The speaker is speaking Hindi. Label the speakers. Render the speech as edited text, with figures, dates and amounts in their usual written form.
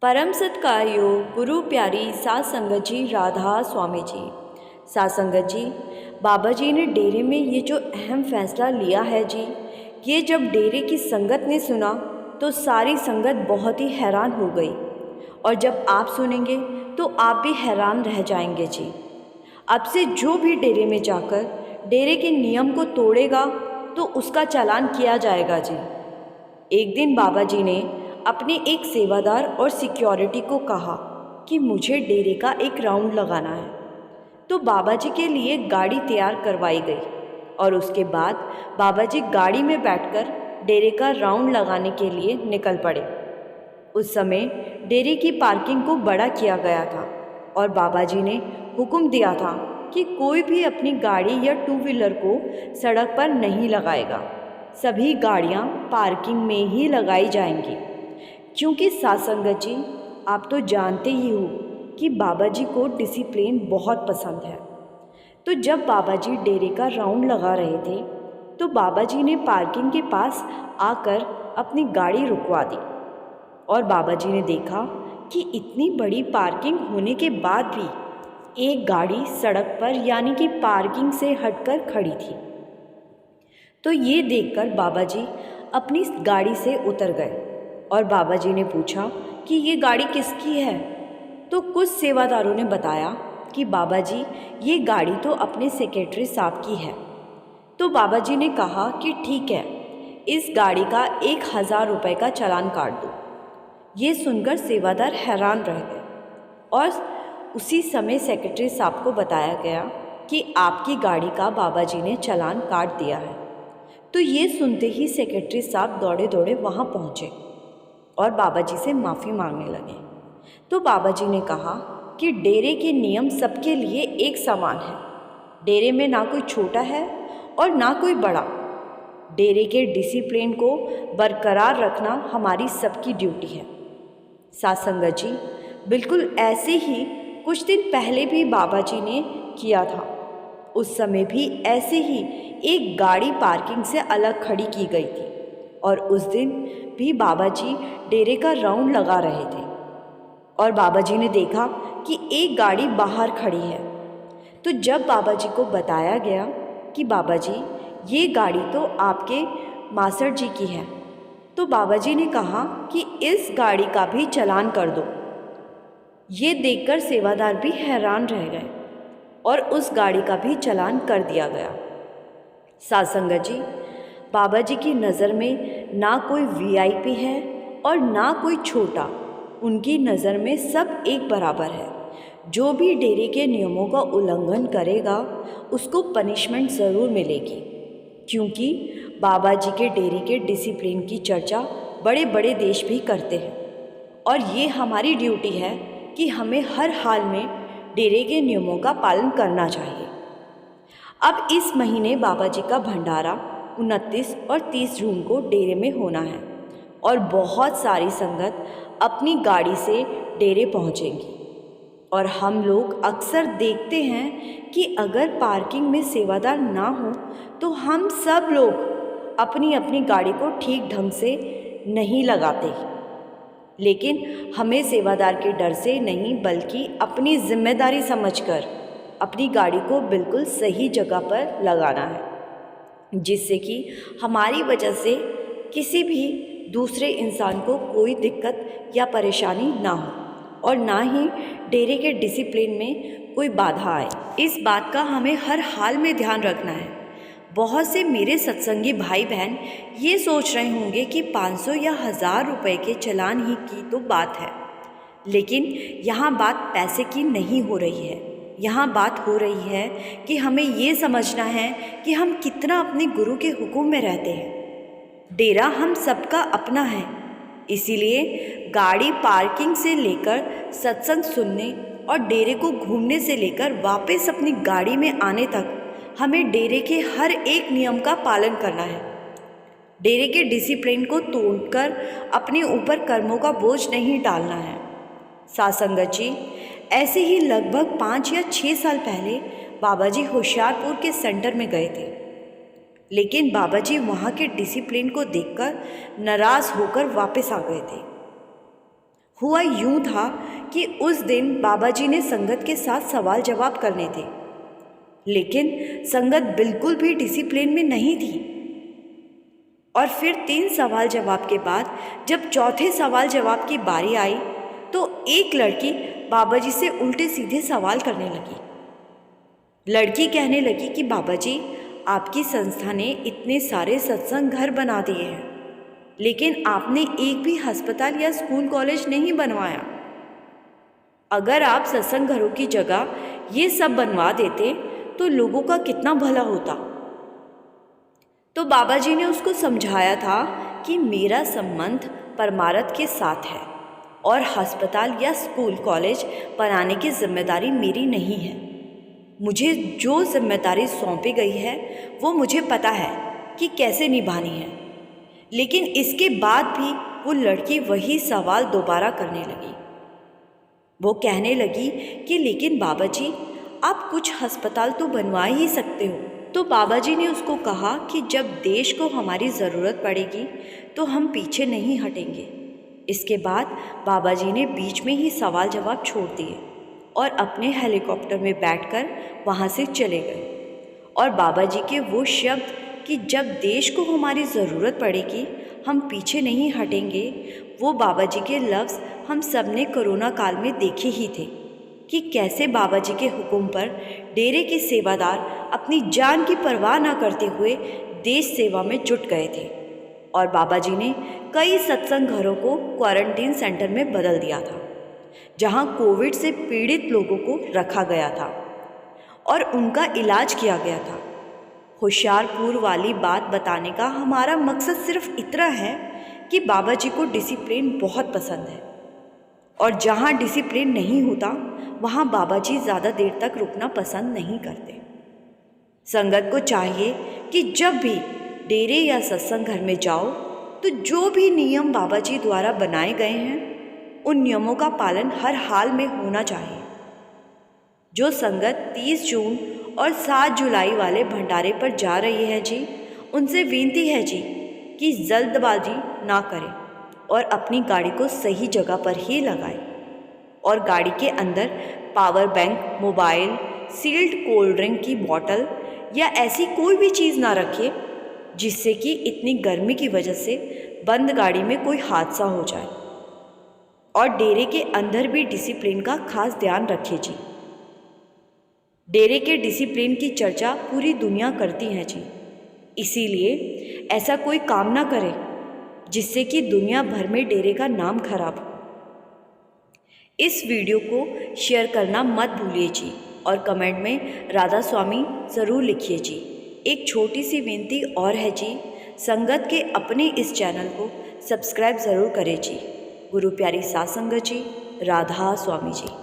Speaker 1: परम सत्कार्यो गुरु प्यारी सात संगत जी राधा स्वामी जी। सात संगत जी, बाबा जी ने डेरे में ये जो अहम फैसला लिया है जी, ये जब डेरे की संगत ने सुना तो सारी संगत बहुत ही हैरान हो गई। और जब आप सुनेंगे तो आप भी हैरान रह जाएंगे जी। अब से जो भी डेरे में जाकर डेरे के नियम को तोड़ेगा तो उसका चालान किया जाएगा जी। एक दिन बाबा जी ने अपने एक सेवादार और सिक्योरिटी को कहा कि मुझे डेरे का एक राउंड लगाना है। तो बाबा जी के लिए गाड़ी तैयार करवाई गई और उसके बाद बाबा जी गाड़ी में बैठकर डेरे का राउंड लगाने के लिए निकल पड़े। उस समय डेरे की पार्किंग को बड़ा किया गया था और बाबा जी ने हुक्म दिया था कि कोई भी अपनी गाड़ी या टू व्हीलर को सड़क पर नहीं लगाएगा। सभी गाड़ियां पार्किंग में ही लगाई जाएंगी, क्योंकि सात संगत जी, आप तो जानते ही हो कि बाबा जी को डिसिप्लिन बहुत पसंद है। तो जब बाबा जी डेरे का राउंड लगा रहे थे तो बाबा जी ने पार्किंग के पास आकर अपनी गाड़ी रुकवा दी और बाबा जी ने देखा कि इतनी बड़ी पार्किंग होने के बाद भी एक गाड़ी सड़क पर यानी कि पार्किंग से हटकर खड़ी थी। तो ये देखकर बाबा जी अपनी गाड़ी से उतर गए और बाबा जी ने पूछा कि ये गाड़ी किसकी है। तो कुछ सेवादारों ने बताया कि बाबा जी, ये गाड़ी तो अपने सेक्रेटरी साहब की है। तो बाबा जी ने कहा कि ठीक है, इस गाड़ी का 1000 रुपये का चालान काट दो। ये सुनकर सेवादार हैरान रह गए और उसी समय सेक्रेटरी साहब को बताया गया कि आपकी गाड़ी का बाबा जी ने चालान काट दिया है। तो ये सुनते ही सेक्रेटरी साहब दौड़े दौड़े वहाँ पहुँचे और बाबा जी से माफ़ी मांगने लगे। तो बाबा जी ने कहा कि डेरे के नियम सबके लिए एक समान है। डेरे में ना कोई छोटा है और ना कोई बड़ा। डेरे के डिसिप्लिन को बरकरार रखना हमारी सबकी ड्यूटी है। सात संगत जी, बिल्कुल ऐसे ही कुछ दिन पहले भी बाबा जी ने किया था। उस समय भी ऐसे ही एक गाड़ी पार्किंग से अलग खड़ी की गई थी और उस दिन भी बाबा जी डेरे का राउंड लगा रहे थे और बाबा जी ने देखा कि एक गाड़ी बाहर खड़ी है। तो जब बाबा जी को बताया गया कि बाबा जी, ये गाड़ी तो आपके मासड़ जी की है, तो बाबा जी ने कहा कि इस गाड़ी का भी चालान कर दो। ये देखकर सेवादार भी हैरान रह गए और उस गाड़ी का भी चालान कर दिया गया। सात संगत जी, बाबा जी की नज़र में ना कोई वीआईपी है और ना कोई छोटा। उनकी नज़र में सब एक बराबर है। जो भी डेरे के नियमों का उल्लंघन करेगा उसको पनिशमेंट ज़रूर मिलेगी, क्योंकि बाबा जी के डेरे के डिसिप्लिन की चर्चा बड़े बड़े देश भी करते हैं और ये हमारी ड्यूटी है कि हमें हर हाल में डेरे के नियमों का पालन करना चाहिए। अब इस महीने बाबा जी का भंडारा 29 और 30 जून को डेरे में होना है और बहुत सारी संगत अपनी गाड़ी से डेरे पहुंचेंगी। और हम लोग अक्सर देखते हैं कि अगर पार्किंग में सेवादार ना हो तो हम सब लोग अपनी अपनी गाड़ी को ठीक ढंग से नहीं लगाते, लेकिन हमें सेवादार के डर से नहीं बल्कि अपनी जिम्मेदारी समझकर अपनी गाड़ी को बिल्कुल सही जगह पर लगाना है, जिससे कि हमारी वजह से किसी भी दूसरे इंसान को कोई दिक्कत या परेशानी ना हो और ना ही डेरे के डिसिप्लिन में कोई बाधा आए। इस बात का हमें हर हाल में ध्यान रखना है। बहुत से मेरे सत्संगी भाई बहन ये सोच रहे होंगे कि 500 या 1000 रुपये के चालान ही की तो बात है, लेकिन यहाँ बात पैसे की नहीं हो रही है। यहाँ बात हो रही है कि हमें ये समझना है कि हम कितना अपने गुरु के हुक्म में रहते हैं। डेरा हम सबका अपना है, इसीलिए गाड़ी पार्किंग से लेकर सत्संग सुनने और डेरे को घूमने से लेकर वापस अपनी गाड़ी में आने तक हमें डेरे के हर एक नियम का पालन करना है। डेरे के डिसिप्लिन को तोड़कर अपने ऊपर कर्मों का बोझ नहीं डालना है। सात संगत जी, ऐसे ही लगभग 5 या 6 साल पहले बाबा जी होशियारपुर के सेंटर में गए थे, लेकिन बाबा जी वहाँ के डिसिप्लिन को देखकर नाराज़ होकर वापस आ गए थे। हुआ यूं था कि उस दिन बाबा जी ने संगत के साथ सवाल जवाब करने थे, लेकिन संगत बिल्कुल भी डिसिप्लिन में नहीं थी। और फिर 3 सवाल जवाब के बाद जब चौथे सवाल जवाब की बारी आई तो एक लड़की बाबा जी से उल्टे सीधे सवाल करने लगी। लड़की कहने लगी कि बाबा जी, आपकी संस्था ने इतने सारे सत्संग घर बना दिए हैं, लेकिन आपने एक भी अस्पताल या स्कूल कॉलेज नहीं बनवाया। अगर आप सत्संग घरों की जगह ये सब बनवा देते तो लोगों का कितना भला होता। तो बाबा जी ने उसको समझाया था कि मेरा संबंध परमार्थ के साथ है और अस्पताल या स्कूल कॉलेज बनाने की जिम्मेदारी मेरी नहीं है। मुझे जो जिम्मेदारी सौंपी गई है वो मुझे पता है कि कैसे निभानी है। लेकिन इसके बाद भी वो लड़की वही सवाल दोबारा करने लगी। वो कहने लगी कि लेकिन बाबा जी, आप कुछ अस्पताल तो बनवा ही सकते हो। तो बाबा जी ने उसको कहा कि जब देश को हमारी ज़रूरत पड़ेगी तो हम पीछे नहीं हटेंगे। इसके बाद बाबा जी ने बीच में ही सवाल जवाब छोड़ दिए और अपने हेलीकॉप्टर में बैठकर वहाँ से चले गए। और बाबा जी के वो शब्द कि जब देश को हमारी ज़रूरत पड़ेगी हम पीछे नहीं हटेंगे, वो बाबा जी के लफ्ज़ हम सब ने कोरोना काल में देखे ही थे कि कैसे बाबा जी के हुक्म पर डेरे के सेवादार अपनी जान की परवाह न करते हुए देश सेवा में जुट गए थे। और बाबा जी ने कई सत्संग घरों को क्वारंटीन सेंटर में बदल दिया था, जहां कोविड से पीड़ित लोगों को रखा गया था और उनका इलाज किया गया था। होशियारपुर वाली बात बताने का हमारा मकसद सिर्फ इतना है कि बाबा जी को डिसिप्लिन बहुत पसंद है और जहाँ डिसिप्लिन नहीं होता वहाँ बाबा जी ज़्यादा देर तक रुकना पसंद नहीं करते। संगत को चाहिए कि जब भी डेरे या सत्संग घर में जाओ तो जो भी नियम बाबा जी द्वारा बनाए गए हैं उन नियमों का पालन हर हाल में होना चाहिए। जो संगत 30 जून और 7 जुलाई वाले भंडारे पर जा रही है जी, उनसे विनती है जी कि जल्दबाजी ना करें और अपनी गाड़ी को सही जगह पर ही लगाएं और गाड़ी के अंदर power bank, mobile, sealed cold drink की बोतल या ऐसी कोई भी चीज़ ना रखें जिससे कि इतनी गर्मी की वजह से बंद गाड़ी में कोई हादसा हो जाए। और डेरे के अंदर भी डिसिप्लिन का खास ध्यान रखें जी। डेरे के डिसिप्लिन की चर्चा पूरी दुनिया करती है जी, इसीलिए ऐसा कोई काम ना करे जिससे कि दुनिया भर में डेरे का नाम खराब हो। इस वीडियो को शेयर करना मत भूलिए जी और कमेंट में राधा स्वामी ज़रूर लिखिए जी। एक छोटी सी विनती और है जी, संगत के अपने इस चैनल को सब्सक्राइब ज़रूर करें जी। गुरु प्यारी सात संगत जी, राधा स्वामी जी।